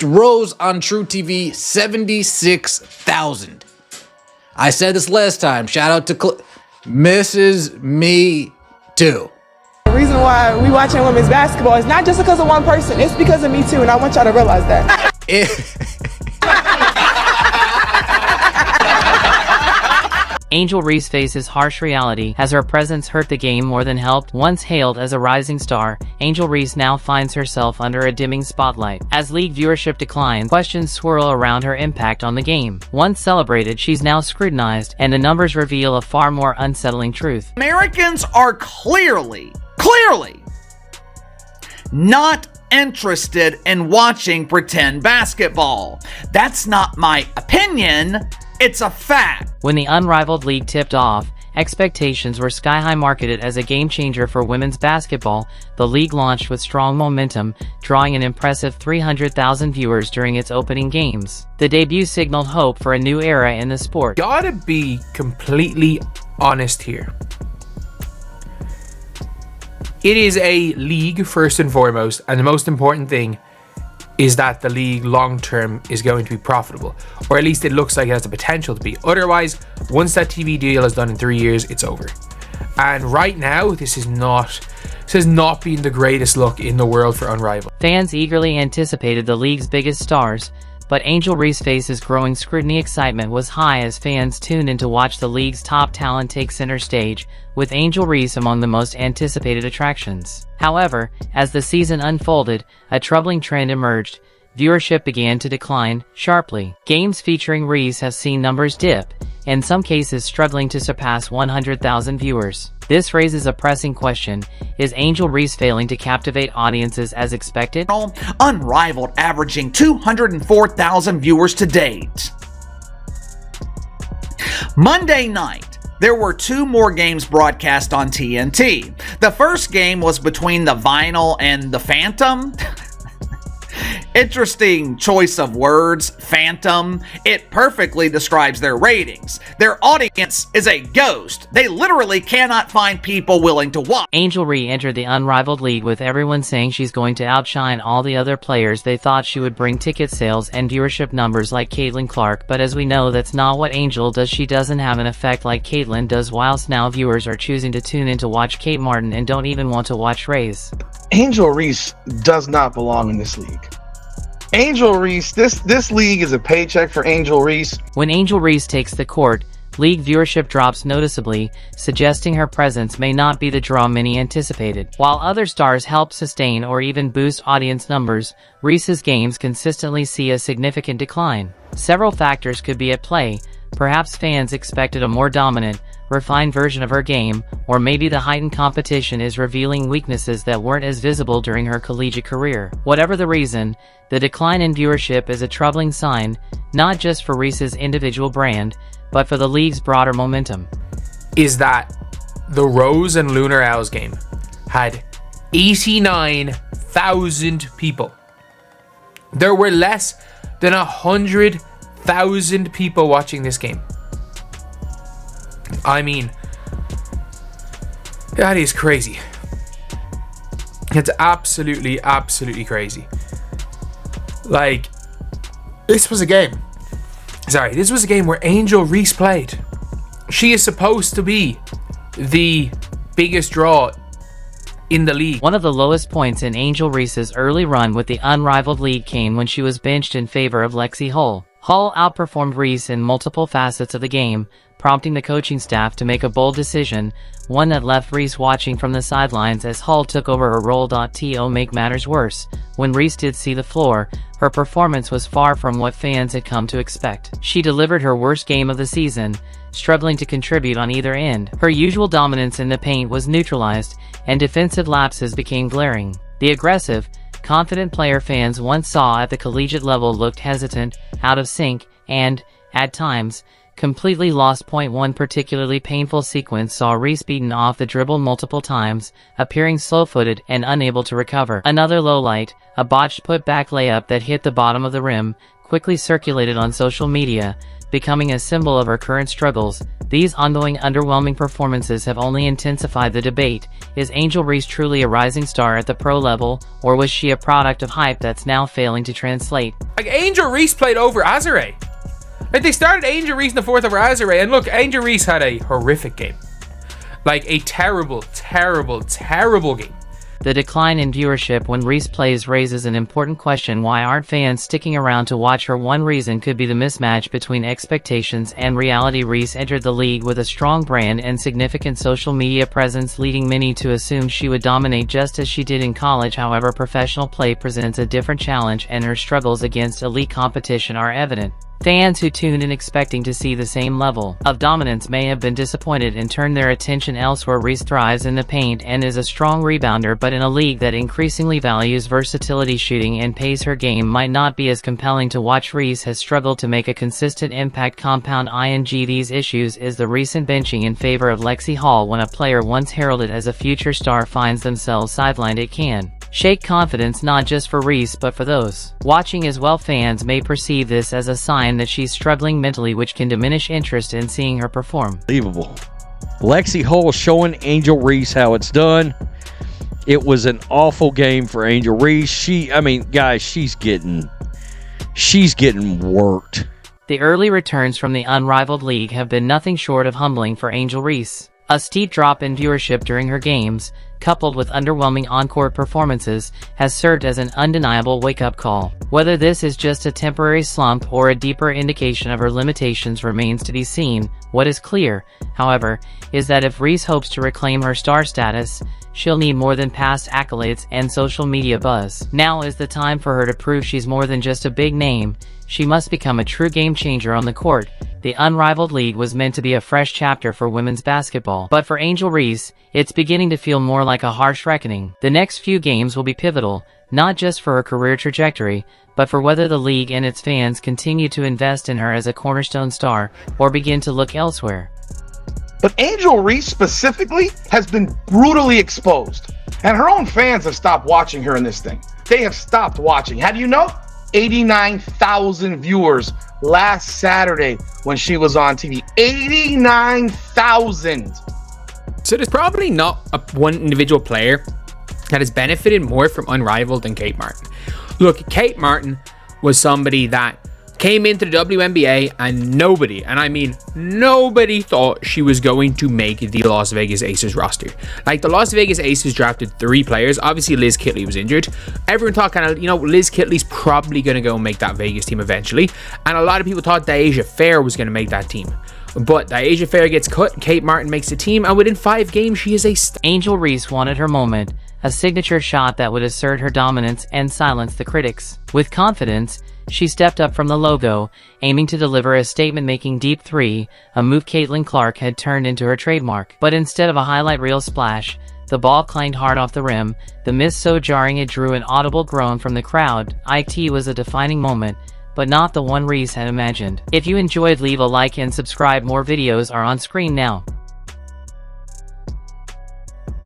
Rose on True TV, 76,000. I said this last time. Shout out to Mrs. Me Too. The reason why we watching women's basketball is not just because of one person. It's because of me too, and I want y'all to realize that. Angel Reese faces harsh reality as her presence hurt the game more than helped. Once hailed as a rising star, Angel Reese now finds herself under a dimming spotlight. As league viewership declines, questions swirl around her impact on the game. Once celebrated, she's now scrutinized, and the numbers reveal a far more unsettling truth. Americans are clearly not interested in watching pretend basketball. That's not my opinion. It's a fact. When the Unrivaled League tipped off, expectations were sky-high. Marketed as a game-changer for women's basketball, the league launched with strong momentum, drawing an impressive 300,000 viewers during its opening games. The debut signaled hope for a new era in the sport. Gotta be completely honest here. It is a league first and foremost, and the most important thing is that the league long-term is going to be profitable, or at least it looks like it has the potential to be. Otherwise, once that TV deal is done in 3 years, it's over. And right now, this has not been the greatest look in the world for Unrivaled. Fans eagerly anticipated the league's biggest stars, but Angel Reese faces growing scrutiny. Excitement was high as fans tuned in to watch the league's top talent take center stage, with Angel Reese among the most anticipated attractions. However, as the season unfolded, a troubling trend emerged. Viewership began to decline sharply. Games featuring Reese have seen numbers dip, in some cases struggling to surpass 100,000 viewers. This raises a pressing question: is Angel Reese failing to captivate audiences as expected? Unrivaled, averaging 204,000 viewers to date. Monday night, there were 2 more games broadcast on TNT. The first game was between the Vinyl and the Phantom. Interesting choice of words, Phantom. It perfectly describes their ratings. Their audience is a ghost. They literally cannot find people willing to watch. Angel re-entered the Unrivaled League with everyone saying she's going to outshine all the other players. They thought she would bring ticket sales and viewership numbers like Caitlin Clark, but as we know, that's not what Angel does. She doesn't have an effect like Caitlin does, whilst now viewers are choosing to tune in to watch Kate Martin and don't even want to watch Reese. Angel Reese does not belong in this league. Angel Reese, this league is a paycheck for Angel Reese. When Angel Reese takes the court, league viewership drops noticeably, suggesting her presence may not be the draw many anticipated. While other stars help sustain or even boost audience numbers, Reese's games consistently see a significant decline. Several factors could be at play. Perhaps fans expected a more dominant, refined version of her game, or maybe the heightened competition is revealing weaknesses that weren't as visible during her collegiate career. Whatever the reason, the decline in viewership is a troubling sign, not just for Reese's individual brand, but for the league's broader momentum. Is that the Rose and Lunar Owls game had 89,000 people. There were less than 100,000 people watching this game. I mean, that is crazy. It's absolutely crazy. Like, this was a game where Angel Reese played. She is supposed to be the biggest draw in the league. One of the lowest points in Angel Reese's early run with the Unrivaled League came when she was benched in favor of Lexi Hull. Hull outperformed Reese in multiple facets of the game, prompting the coaching staff to make a bold decision, one that left Reese watching from the sidelines as Hull took over her role. To make matters worse, when Reese did see the floor, her performance was far from what fans had come to expect. She delivered her worst game of the season, struggling to contribute on either end. Her usual dominance in the paint was neutralized, and defensive lapses became glaring. The aggressive, confident player fans once saw at the collegiate level looked hesitant, out of sync, and, at times, completely lost. One particularly painful sequence saw Reese beaten off the dribble multiple times, appearing slow-footed and unable to recover. Another lowlight, a botched put-back layup that hit the bottom of the rim, quickly circulated on social media, becoming a symbol of her current struggles. These ongoing underwhelming performances have only intensified the debate. Is Angel Reese truly a rising star at the pro level, or was she a product of hype that's now failing to translate? Like, Angel Reese played over Azare. Like, they started Angel Reese in the fourth over Azare, and look, Angel Reese had a horrific game. Like, a terrible, terrible, terrible game. The decline in viewership when Reese plays raises an important question: why aren't fans sticking around to watch her? One reason could be the mismatch between expectations and reality. Reese entered the league with a strong brand and significant social media presence, leading many to assume she would dominate just as she did in college. However, professional play presents a different challenge, and her struggles against elite competition are evident. Fans who tuned in expecting to see the same level of dominance may have been disappointed and turned their attention elsewhere. Reese thrives in the paint and is a strong rebounder, but in a league that increasingly values versatility, shooting, and pace, her game might not be as compelling to watch. Reese has struggled to make a consistent impact. Compound ing these issues is the recent benching in favor of Lexi Hall. When a player once heralded as a future star finds themselves sidelined, it can shake confidence not just for Reese but for those watching as well. Fans may perceive this as a sign that she's struggling mentally, which can diminish interest in seeing her perform. Unbelievable. Lexi Hull showing Angel Reese how it's done. It was an awful game for Angel Reese. Guys, she's getting worked. The early returns from the Unrivaled League have been nothing short of humbling for Angel Reese. A steep drop in viewership during her games, coupled with underwhelming on-court performances, has served as an undeniable wake-up call. Whether this is just a temporary slump or a deeper indication of her limitations remains to be seen. What is clear, however, is that if Reese hopes to reclaim her star status, she'll need more than past accolades and social media buzz. Now is the time for her to prove she's more than just a big name. She must become a true game changer on the court. The Unrivaled League was meant to be a fresh chapter for women's basketball, but for Angel Reese, it's beginning to feel more like a harsh reckoning. The next few games will be pivotal, not just for her career trajectory, but for whether the league and its fans continue to invest in her as a cornerstone star, or begin to look elsewhere. But Angel Reese specifically has been brutally exposed, and her own fans have stopped watching her in this thing. They have stopped watching. How do you know? 89,000 viewers last Saturday when she was on TV. 89,000. So there's probably not one individual player that has benefited more from Unrivaled than Kate Martin. Look, Kate Martin was somebody that came into the WNBA and nobody, and I mean nobody, thought she was going to make the Las Vegas Aces roster. Like, the Las Vegas Aces drafted 3 players. Obviously, Liz Kitley was injured. Everyone thought Liz Kitley's probably going to go and make that Vegas team eventually. And a lot of people thought Deasia Fair was going to make that team. But Deasia Fair gets cut, Kate Martin makes the team, and within 5 games, she is a Angel Reese wanted her moment, a signature shot that would assert her dominance and silence the critics. With confidence, she stepped up from the logo, aiming to deliver a statement-making deep 3, a move Caitlin Clark had turned into her trademark. But instead of a highlight reel splash, the ball clanged hard off the rim, the miss so jarring it drew an audible groan from the crowd. It was a defining moment, but not the one Reese had imagined. If you enjoyed, leave a like and subscribe. More videos are on screen now.